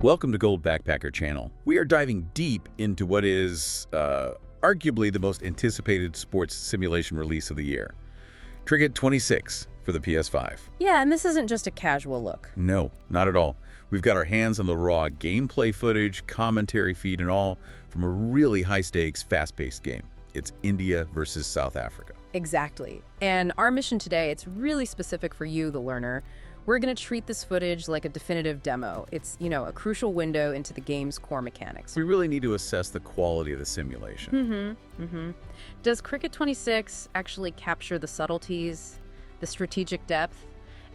Welcome to Gold Backpacker Channel. We are diving deep into what is arguably the most anticipated sports simulation release of the year, Cricket 26 for the PS5. Yeah, and this isn't just a casual look. No, not at all. We've got our hands on the raw gameplay footage, commentary feed, and all from a really high-stakes, fast-paced game. It's India versus South Africa. Exactly. And our mission today, it's really specific for you, the learner. We're going to treat this footage like a definitive demo. It's, a crucial window into the game's core mechanics. We really need to assess the quality of the simulation. Does Cricket 26 actually capture the subtleties, the strategic depth,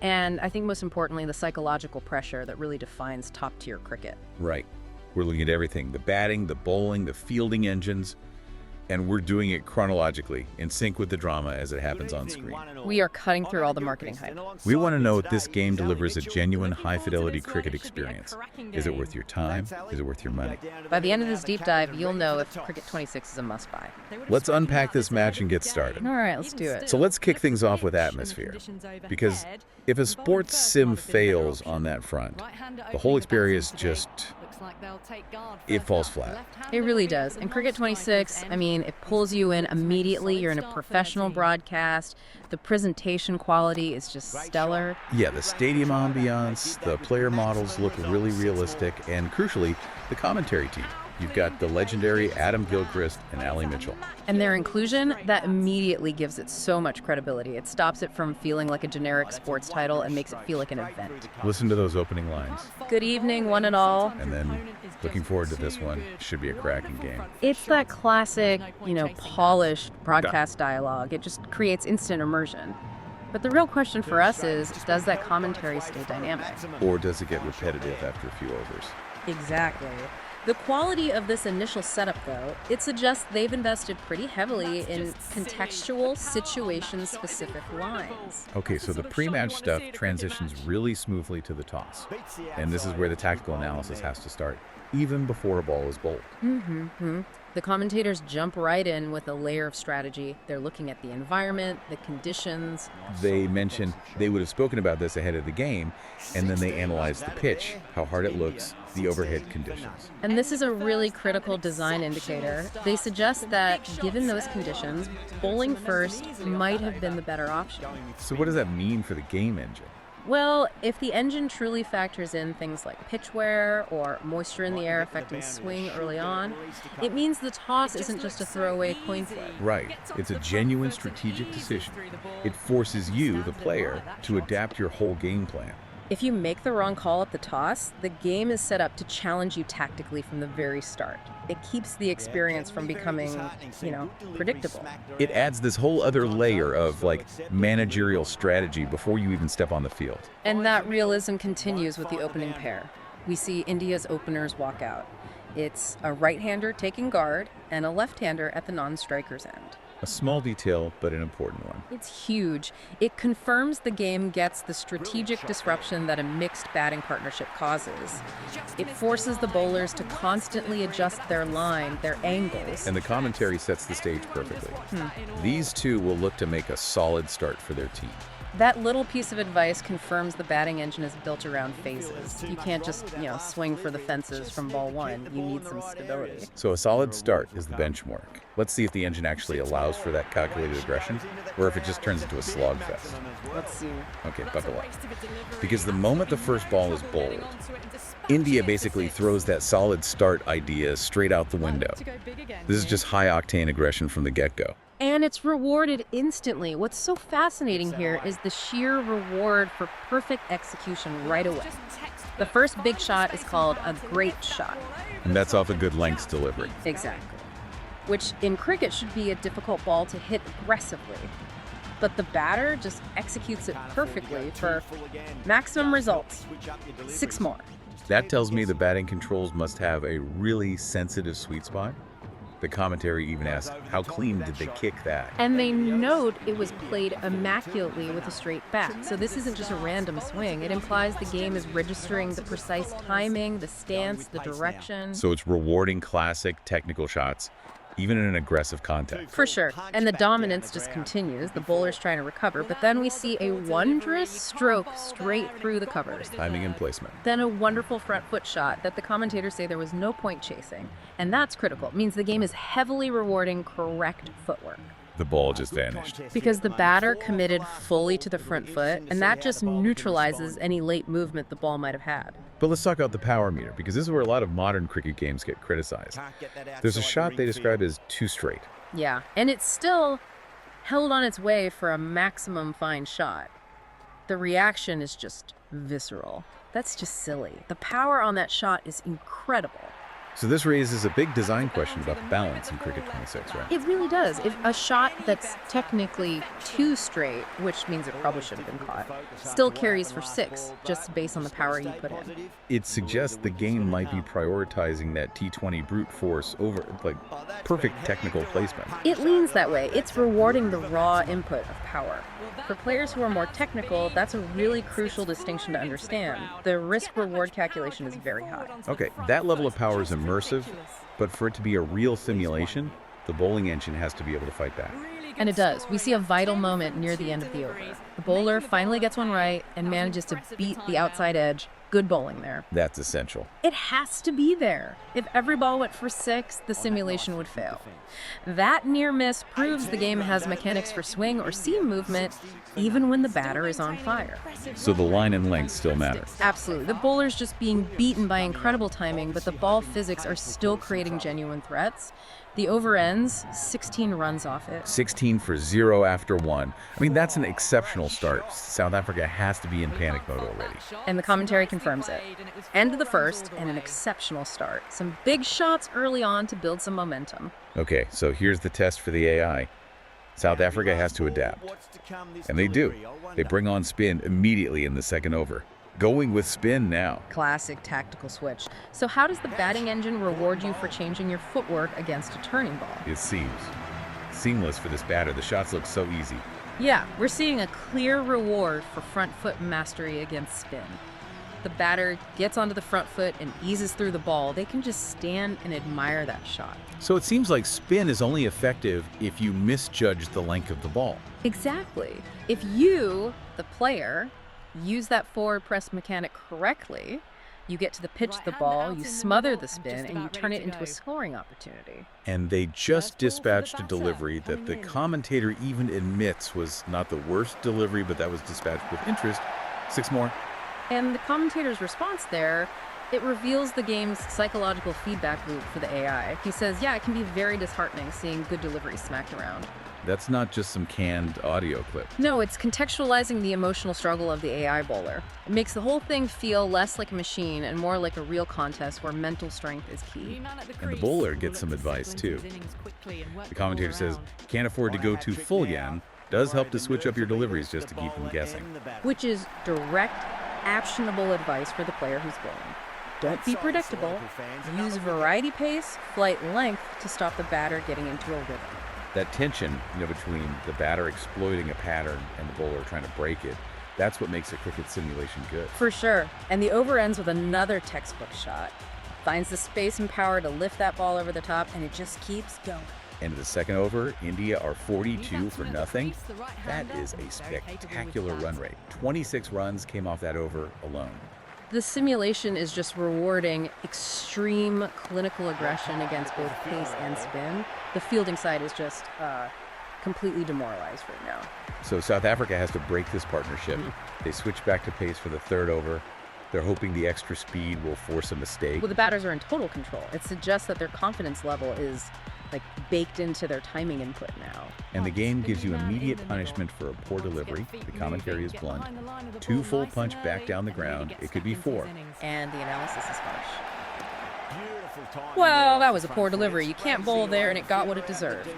and I think most importantly, the psychological pressure that really defines top-tier cricket? Right. We're looking at everything, the batting, the bowling, the fielding engines, and we're doing it chronologically, in sync with the drama as it happens on screen. We are cutting through all the marketing hype. We want to know if this game delivers a genuine high-fidelity cricket experience. Is it worth your time? Is it worth your money? By the end of this deep dive, you'll know if Cricket 26 is a must-buy. Let's unpack this match and get started. All right, let's do it. So let's kick things off with atmosphere. Because if a sports sim fails on that front, the whole experience it falls flat. It really does. And Cricket 26, it pulls you in immediately. You're in a professional broadcast. The presentation quality is just stellar. Yeah, the stadium ambiance, the player models look really realistic, and crucially, the commentary team. You've got the legendary Adam Gilchrist and Ali Mitchell. And their inclusion, that immediately gives it so much credibility. It stops it from feeling like a generic sports title and makes it feel like an event. Listen to those opening lines. Good evening, one and all. And then, looking forward to this one. Should be a cracking game. It's that classic, polished broadcast dialogue. It just creates instant immersion. But the real question for us is, does that commentary stay dynamic? Or does it get repetitive after a few overs? Exactly. The quality of this initial setup, though, it suggests they've invested pretty heavily in contextual, situation-specific lines. Okay, so the pre-match stuff transitions really smoothly to the toss. And this is where the tactical analysis has to start, even before a ball is bowled. The commentators jump right in with a layer of strategy. They're looking at the environment, the conditions. They mentioned they would have spoken about this ahead of the game, and then they analyze the pitch, how hard it looks, the overhead conditions. And this is a really critical design indicator. They suggest that, given those conditions, bowling first might have been the better option. So what does that mean for the game engine? Well, if the engine truly factors in things like pitch wear or moisture in the air affecting swing early on, it means the toss isn't just a throwaway coin flip. Right. It's a genuine strategic decision. It forces you, the player, to adapt your whole game plan. If you make the wrong call at the toss, the game is set up to challenge you tactically from the very start. It keeps the experience from becoming, predictable. It adds this whole other layer of, managerial strategy before you even step on the field. And that realism continues with the opening pair. We see India's openers walk out. It's a right-hander taking guard and a left-hander at the non-striker's end. A small detail, but an important one. It's huge. It confirms the game gets the strategic disruption that a mixed batting partnership causes. It forces the bowlers to constantly adjust their line, their angles. And the commentary sets the stage perfectly. These two will look to make a solid start for their team. That little piece of advice confirms the batting engine is built around phases. You can't just, swing for the fences from ball one. You need some stability. So a solid start is the benchmark. Let's see if the engine actually allows for that calculated aggression, or if it just turns into a slogfest. Let's see. Okay, buckle up. Because the moment the first ball is bowled, India basically throws that solid start idea straight out the window. This is just high-octane aggression from the get-go. And it's rewarded instantly. What's so fascinating here is the sheer reward for perfect execution right away. The first big shot is called a great shot. And that's off a good lengths delivery. Exactly. Which in cricket should be a difficult ball to hit aggressively. But the batter just executes it perfectly for maximum results. 6 more. That tells me the batting controls must have a really sensitive sweet spot. The commentary even asks, how clean did they kick that? And they note it was played immaculately with a straight bat. So this isn't just a random swing. It implies the game is registering the precise timing, the stance, the direction. So it's rewarding classic technical shots even in an aggressive contact. For sure. And the dominance just continues. The bowler's trying to recover, but then we see a wondrous stroke straight through the covers. Timing and placement. Then a wonderful front foot shot that the commentators say there was no point chasing. And that's critical. It means the game is heavily rewarding correct footwork. The ball just vanished. Because the batter committed fully to the front foot, and that just neutralizes any late movement the ball might have had. But let's talk about the power meter, because this is where a lot of modern cricket games get criticized. There's a shot they describe as too straight. Yeah, and it's still held on its way for a maximum fine shot. The reaction is just visceral. That's just silly. The power on that shot is incredible. So this raises a big design question about the balance in Cricket 26, right? It really does. If a shot that's technically too straight, which means it probably should have been caught, still carries for 6, just based on the power you put in. It suggests the game might be prioritizing that T20 brute force over, like, perfect technical placement. It leans that way. It's rewarding the raw input of power. For players who are more technical, that's a really crucial distinction to understand. The risk-reward calculation is very high. Okay, that level of power is immersive, but for it to be a real simulation, the bowling engine has to be able to fight back. And it does. We see a vital moment near the end of the over. The bowler finally gets one right and manages to beat the outside edge. Good bowling there. That's essential. It has to be there. If every ball went for 6, the simulation would fail. That near miss proves the game has mechanics for swing or seam movement, even when the batter is on fire. So the line and length still matter. Absolutely. The bowler's just being beaten by incredible timing, but the ball physics are still creating genuine threats. The over ends, 16 runs off it. 16 for 0 after 1. I mean, that's an exceptional start. South Africa has to be in panic mode already. And the commentary confirms it. End of the first, and an exceptional start. Some big shots early on to build some momentum. Okay, so here's the test for the AI. South Africa has to adapt. And they do. They bring on spin immediately in the second over. Going with spin now. Classic tactical switch. So how does the batting engine reward you for changing your footwork against a turning ball? It seems seamless for this batter. The shots look so easy. Yeah, we're seeing a clear reward for front foot mastery against spin. The batter gets onto the front foot and eases through the ball. They can just stand and admire that shot. So it seems like spin is only effective if you misjudge the length of the ball. Exactly. If you, the player, use that forward press mechanic correctly, you get to the pitch of the ball, you smother the spin, and you turn it into a scoring opportunity. And they just dispatched a delivery that the commentator even admits was not the worst delivery, but that was dispatched with interest. 6 more. And the commentator's response there, it reveals the game's psychological feedback loop for the AI. He says, yeah, it can be very disheartening seeing good delivery smacked around. That's not just some canned audio clip. No, it's contextualizing the emotional struggle of the AI bowler. It makes the whole thing feel less like a machine and more like a real contest where mental strength is key. And the bowler gets some advice too. The commentator says, can't afford to go too full again. Does help to switch up your deliveries just to keep them guessing. Which is direct, actionable advice for the player who's bowling. Don't be predictable. Use variety pace, flight length to stop the batter getting into a rhythm. That tension, between the batter exploiting a pattern and the bowler trying to break it, that's what makes a cricket simulation good. For sure. And the over ends with another textbook shot. Finds the space and power to lift that ball over the top, and it just keeps going. And the second over, India are 42 for nothing. That is a spectacular run rate. 26 runs came off that over alone. The simulation is just rewarding extreme clinical aggression against both pace and spin. The fielding side is just completely demoralized right now. So South Africa has to break this partnership. They switch back to pace for the third over. They're hoping the extra speed will force a mistake. Well, the batters are in total control. It suggests that their confidence level is baked into their timing input now. And the game gives you immediate punishment for a poor delivery. The commentary is blunt. 2 full punch back down the ground. It could be 4. And the analysis is harsh. Well, that was a poor delivery. You can't bowl there, and it got what it deserved.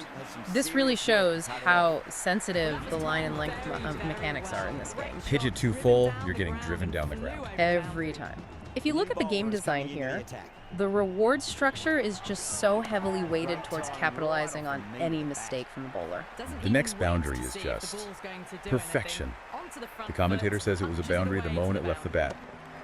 This really shows how sensitive the line and length mechanics are in this game. Pitch it too full, you're getting driven down the ground. Every time. If you look at the game design here, the reward structure is just so heavily weighted towards capitalizing on any mistake from the bowler. The next boundary is just perfection. The commentator says it was a boundary the moment it left the bat.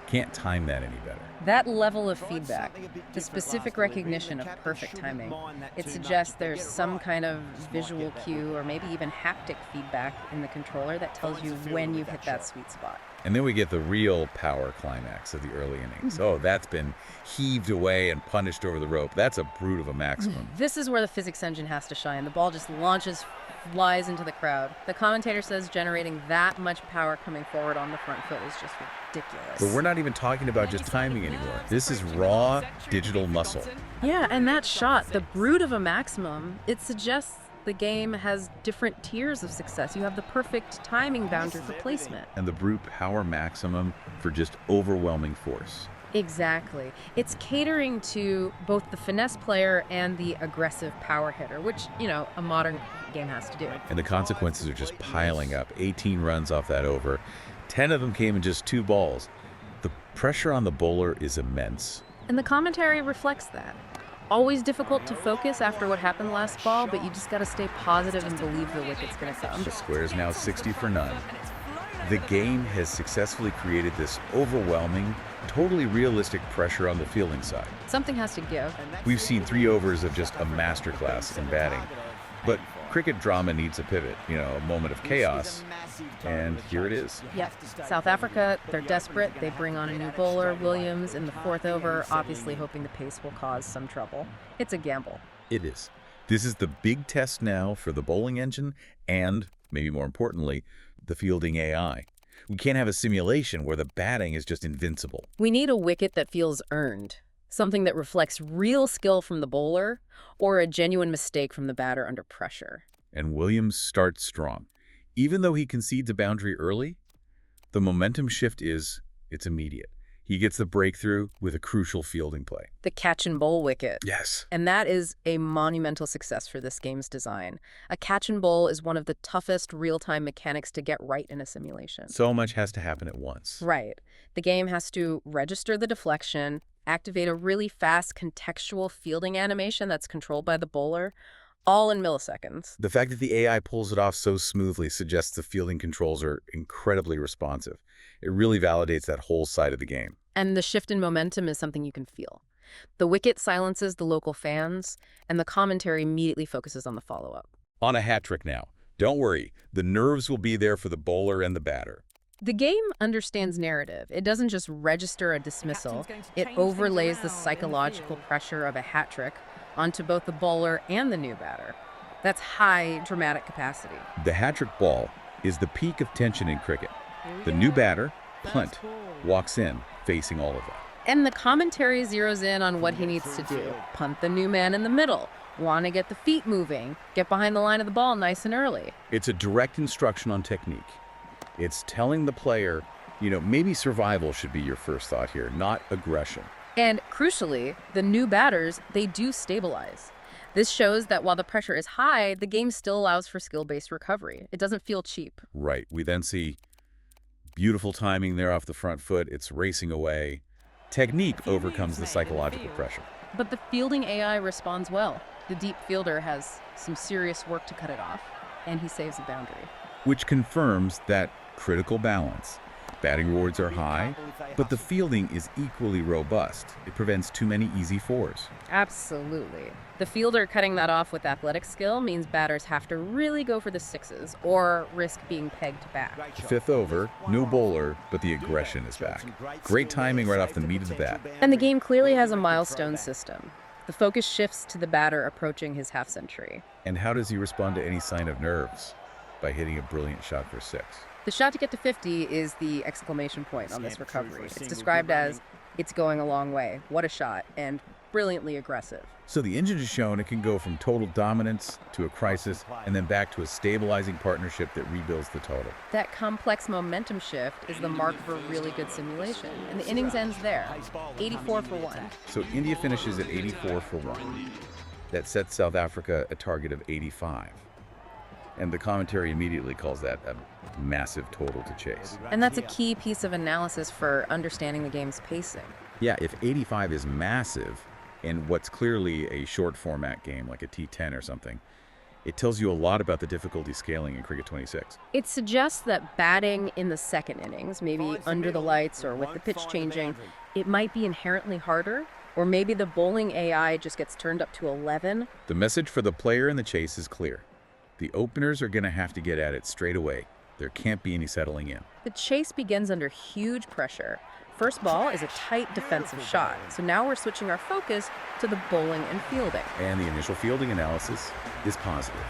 Can't time that any better. That level of feedback, the specific recognition of perfect timing, it suggests there's some kind of visual cue or maybe even haptic feedback in the controller that tells you when you hit that sweet spot. And then we get the real power climax of the early innings. Oh, that's been heaved away and punished over the rope. That's a brute of a maximum. This is where the physics engine has to shine. The ball just launches, flies into the crowd. The commentator says generating that much power coming forward on the front foot is just ridiculous. But we're not even talking about just timing anymore. This is raw digital muscle. Yeah, and that shot, the brute of a maximum, it suggests the game has different tiers of success. You have the perfect timing boundary for placement. And the brute power maximum for just overwhelming force. Exactly. It's catering to both the finesse player and the aggressive power hitter, which, a modern game has to do. And the consequences are just piling up. 18 runs off that over. 10 of them came in just 2 balls. The pressure on the bowler is immense. And the commentary reflects that. Always difficult to focus after what happened last ball, but you just got to stay positive and believe the wicket's going to come. The square is now 60 for none. The game has successfully created this overwhelming, totally realistic pressure on the fielding side. Something has to give. We've seen 3 overs of just a masterclass in batting. But cricket drama needs a pivot, a moment of chaos. And here it is. Yep. South Africa, they're desperate. They bring on a new bowler, Williams, in the 4th over, obviously hoping the pace will cause some trouble. It's a gamble. It is. This is the big test now for the bowling engine and, maybe more importantly, the fielding AI. We can't have a simulation where the batting is just invincible. We need a wicket that feels earned, something that reflects real skill from the bowler or a genuine mistake from the batter under pressure. And Williams starts strong. Even though he concedes a boundary early, the momentum shift it's immediate. He gets the breakthrough with a crucial fielding play. The catch and bowl wicket. Yes. And that is a monumental success for this game's design. A catch and bowl is one of the toughest real-time mechanics to get right in a simulation. So much has to happen at once. Right. The game has to register the deflection, activate a really fast contextual fielding animation that's controlled by the bowler, all in milliseconds. The fact that the AI pulls it off so smoothly suggests the fielding controls are incredibly responsive. It really validates that whole side of the game. And the shift in momentum is something you can feel. The wicket silences the local fans, and the commentary immediately focuses on the follow-up. On a hat trick now. Don't worry, the nerves will be there for the bowler and the batter. The game understands narrative. It doesn't just register a dismissal. It overlays the psychological pressure of a hat trick onto both the bowler and the new batter. That's high dramatic capacity. The hat-trick ball is the peak of tension in cricket. The new batter, punt, walks in, facing all of that. And the commentary zeroes in on what he needs to do. Punt the new man in the middle. Want to get the feet moving. Get behind the line of the ball nice and early. It's a direct instruction on technique. It's telling the player, maybe survival should be your first thought here, not aggression. And crucially, the new batters, they do stabilize. This shows that while the pressure is high, the game still allows for skill-based recovery. It doesn't feel cheap. Right. We then see beautiful timing there off the front foot. It's racing away. Technique overcomes the psychological pressure. But the fielding AI responds well. The deep fielder has some serious work to cut it off, and he saves a boundary. Which confirms that critical balance. Batting rewards are high, but the fielding is equally robust. It prevents too many easy 4s. Absolutely. The fielder cutting that off with athletic skill means batters have to really go for the 6s or risk being pegged back. The 5th over, no bowler, but the aggression is back. Great timing right off the meat of the bat. And the game clearly has a milestone system. The focus shifts to the batter approaching his half-century. And how does he respond to any sign of nerves? By hitting a brilliant shot for 6. The shot to get to 50 is the exclamation point on this recovery. It's described as, it's going a long way, what a shot, and brilliantly aggressive. So the engine has shown it can go from total dominance to a crisis and then back to a stabilizing partnership that rebuilds the total. That complex momentum shift is the mark of a really good simulation, and the innings ends there, 84 for 1. So India finishes at 84 for 1. That sets South Africa a target of 85. And the commentary immediately calls that a massive total to chase. And that's a key piece of analysis for understanding the game's pacing. Yeah, if 85 is massive in what's clearly a short format game like a T10 or something, it tells you a lot about the difficulty scaling in Cricket 26. It suggests that batting in the second innings, maybe under the lights or with the pitch changing, It might be inherently harder, or maybe the bowling AI just gets turned up to 11. The message for the player in the chase is clear. The openers are going to have to get at it straight away. There can't be any settling in. The chase begins under huge pressure. First ball is a tight defensive shot, so now we're switching our focus to the bowling and fielding. And the initial fielding analysis is positive.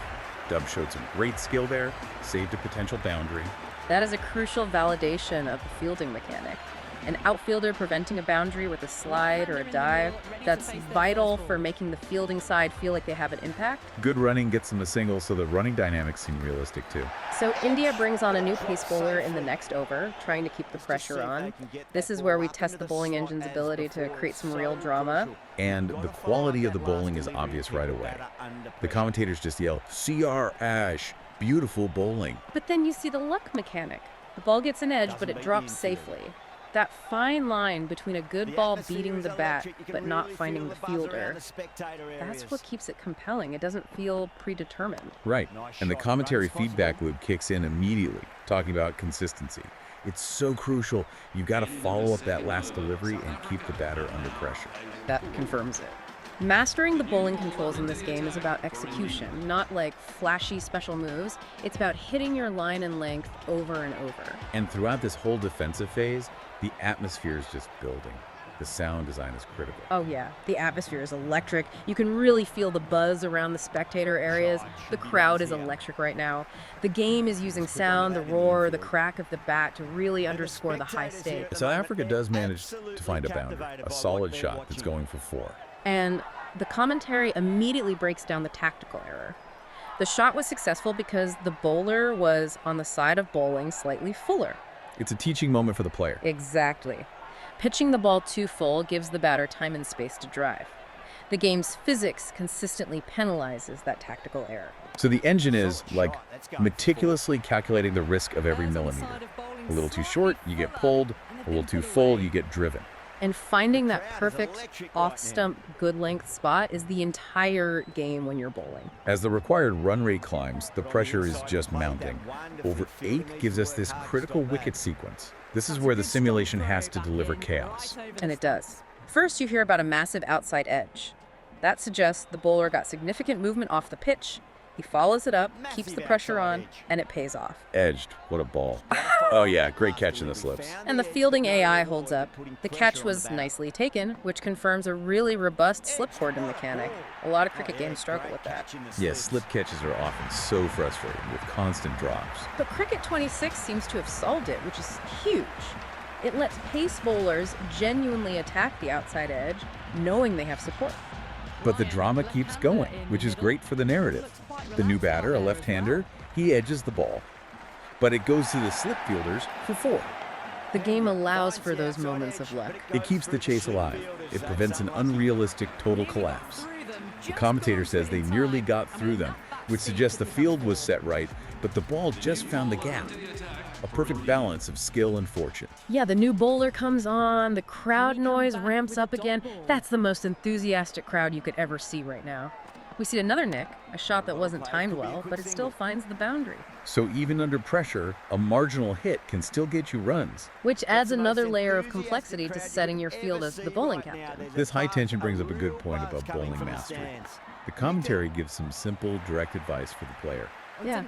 Dub showed some great skill there, saved a potential boundary. That is a crucial validation of the fielding mechanic. An outfielder preventing a boundary with a slide or a dive, that's vital for making the fielding side feel like they have an impact. Good running gets them a single, so the running dynamics seem realistic too. So India brings on a new pace bowler in the next over, trying to keep the pressure on. This is where we test the bowling engine's ability to create some real drama. And the quality of the bowling is obvious right away. The commentators just yell, "CR Ash, beautiful bowling." But then you see the luck mechanic. The ball gets an edge, but it drops safely. That fine line between a good ball beating the bat but not finding the fielder, that's what keeps it compelling. It doesn't feel predetermined. Right, and the commentary feedback loop kicks in immediately, talking about consistency. It's so crucial. You've got to follow up that last delivery and keep the batter under pressure. That confirms it. Mastering the bowling controls in this game is about execution, not like flashy special moves. It's about hitting your line and length over and over. And throughout this whole defensive phase, the atmosphere is just building. The sound design is critical. Oh yeah, the atmosphere is electric. You can really feel the buzz around the spectator areas. The crowd is electric right now. The game is using sound, the roar, the crack of the bat to really underscore the high stakes. South Africa does manage to find a boundary, a solid shot that's going for 4. And the commentary immediately breaks down the tactical error. The shot was successful because the bowler was on the side of bowling slightly fuller. It's a teaching moment for the player. Exactly. Pitching the ball too full gives the batter time and space to drive. The game's physics consistently penalizes that tactical error. So the engine is, like, meticulously calculating the risk of every millimeter. A little too short, you get pulled. A little too full, you get driven. And finding that perfect off-stump good length spot is the entire game when you're bowling. As the required run rate climbs, the pressure is just mounting. Over 8 gives us this critical wicket sequence. This is where the simulation has to deliver chaos. And it does. First, you hear about a massive outside edge. That suggests the bowler got significant movement off the pitch. He follows it up, keeps the pressure on, and it pays off. Edged. What a ball. Oh yeah, great catch in the slips. And the fielding AI holds up. The catch was nicely taken, which confirms a really robust slip cordon mechanic. A lot of cricket games struggle with that. Yes, slip catches are often so frustrating with constant drops. But Cricket 26 seems to have solved it, which is huge. It lets pace bowlers genuinely attack the outside edge, knowing they have support. But the drama keeps going, which is great for the narrative. The new batter, a left-hander, he edges the ball. But it goes to the slip fielders for 4. The game allows for those moments of luck. It keeps the chase alive. It prevents an unrealistic total collapse. The commentator says they nearly got through them, which suggests the field was set right, but the ball just found the gap. A perfect balance of skill and fortune. Yeah, the new bowler comes on, the crowd noise ramps up again. That's the most enthusiastic crowd you could ever see right now. We see another nick, a shot that wasn't timed well, but it still finds the boundary. So even under pressure, a marginal hit can still get you runs. Which adds another layer of complexity to setting your field as the bowling captain. This high tension brings up a good point about bowling mastery. The commentary gives some simple, direct advice for the player. Yeah,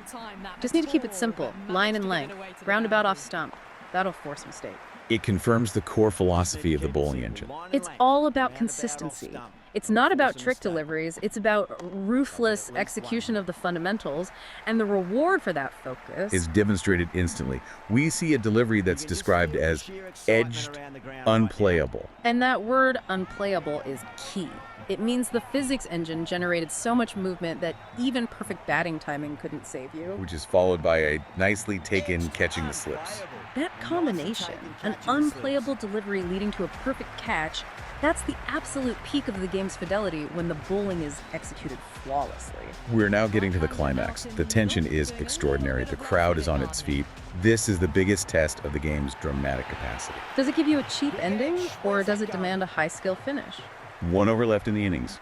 just need to keep it simple, line and length, roundabout off stump. That'll force mistake. It confirms the core philosophy of the bowling engine. It's all about consistency. It's not about trick deliveries, it's about ruthless execution of the fundamentals, and the reward for that focus is demonstrated instantly. We see a delivery that's described as edged, unplayable. And that word unplayable is key. It means the physics engine generated so much movement that even perfect batting timing couldn't save you. Which is followed by a nicely taken catching the slips. That combination, an unplayable delivery leading to a perfect catch, that's the absolute peak of the game's fidelity when the bowling is executed flawlessly. We're now getting to the climax. The tension is extraordinary. The crowd is on its feet. This is the biggest test of the game's dramatic capacity. Does it give you a cheap ending, or does it demand a high-skill finish? 1 over left in the innings.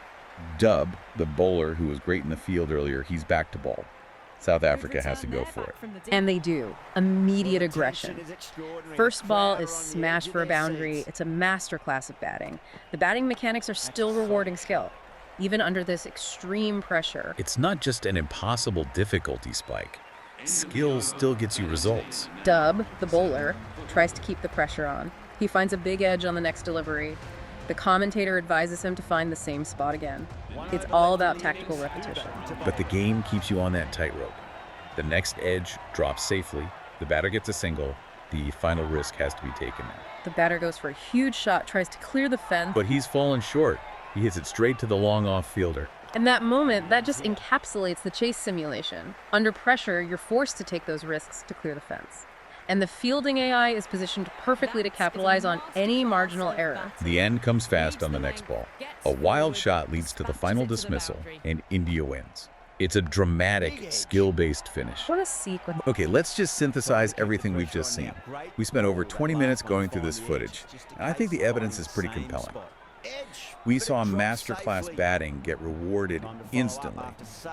Dub, the bowler who was great in the field earlier, he's back to ball. South Africa has to go for it. And they do. Immediate aggression. First ball is smashed for a boundary. It's a masterclass of batting. The batting mechanics are still rewarding skill, even under this extreme pressure. It's not just an impossible difficulty spike. Skill still gets you results. Dub, the bowler, tries to keep the pressure on. He finds a big edge on the next delivery. The commentator advises him to find the same spot again. It's all about tactical repetition. But the game keeps you on that tightrope. The next edge drops safely. The batter gets a single. The final risk has to be taken now. The batter goes for a huge shot, tries to clear the fence. But he's fallen short. He hits it straight to the long-off fielder. And that moment, that just encapsulates the chase simulation. Under pressure, you're forced to take those risks to clear the fence. And the fielding AI is positioned perfectly to capitalize on any marginal error. The end comes fast on the next ball. A wild shot leads to the final dismissal, and India wins. It's a dramatic, skill-based finish. What a sequence. Okay, let's just synthesize everything we've just seen. We spent over 20 minutes going through this footage, and I think the evidence is pretty compelling. We saw masterclass batting get rewarded instantly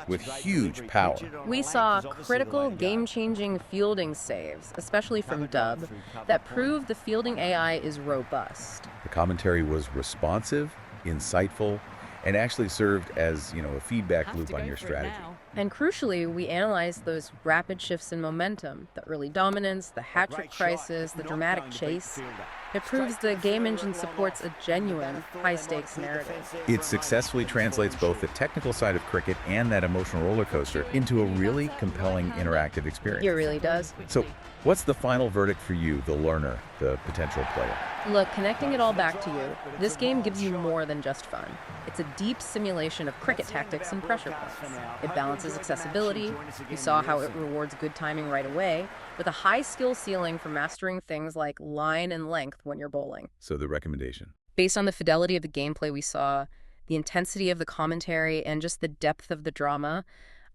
with huge power. We saw critical, game-changing fielding saves, especially from Dub, that proved the fielding AI is robust. The commentary was responsive, insightful, and actually served as, a feedback loop on your strategy. And crucially, we analyzed those rapid shifts in momentum, the early dominance, the hat-trick crisis, the dramatic chase. It proves the game engine supports a genuine, high-stakes narrative. It successfully translates both the technical side of cricket and that emotional roller coaster into a really compelling interactive experience. It really does. So, what's the final verdict for you, the learner, the potential player? Look, connecting it all back to you, this game gives you more than just fun. It's a deep simulation of cricket tactics and pressure points. It balances accessibility. You saw how it rewards good timing right away, with a high skill ceiling for mastering things like line and length when you're bowling. So the recommendation? Based on the fidelity of the gameplay we saw, the intensity of the commentary, and just the depth of the drama,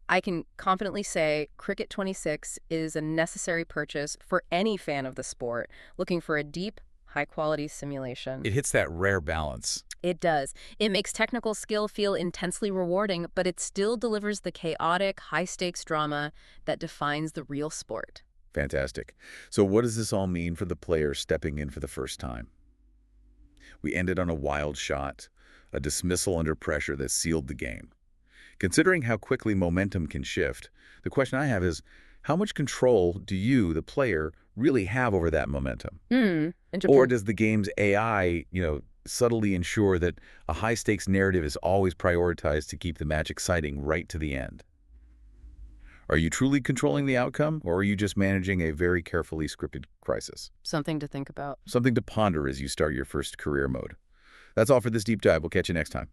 I can confidently say Cricket 26 is a necessary purchase for any fan of the sport looking for a deep, high-quality simulation. It hits that rare balance. It does. It makes technical skill feel intensely rewarding, but it still delivers the chaotic, high-stakes drama that defines the real sport. Fantastic. So what does this all mean for the player stepping in for the first time? We ended on a wild shot, a dismissal under pressure that sealed the game. Considering how quickly momentum can shift, the question I have is, how much control do you, the player, really have over that momentum? Or does the game's AI, subtly ensure that a high-stakes narrative is always prioritized to keep the match exciting right to the end? Are you truly controlling the outcome, or are you just managing a very carefully scripted crisis? Something to think about. Something to ponder as you start your first career mode. That's all for this deep dive. We'll catch you next time.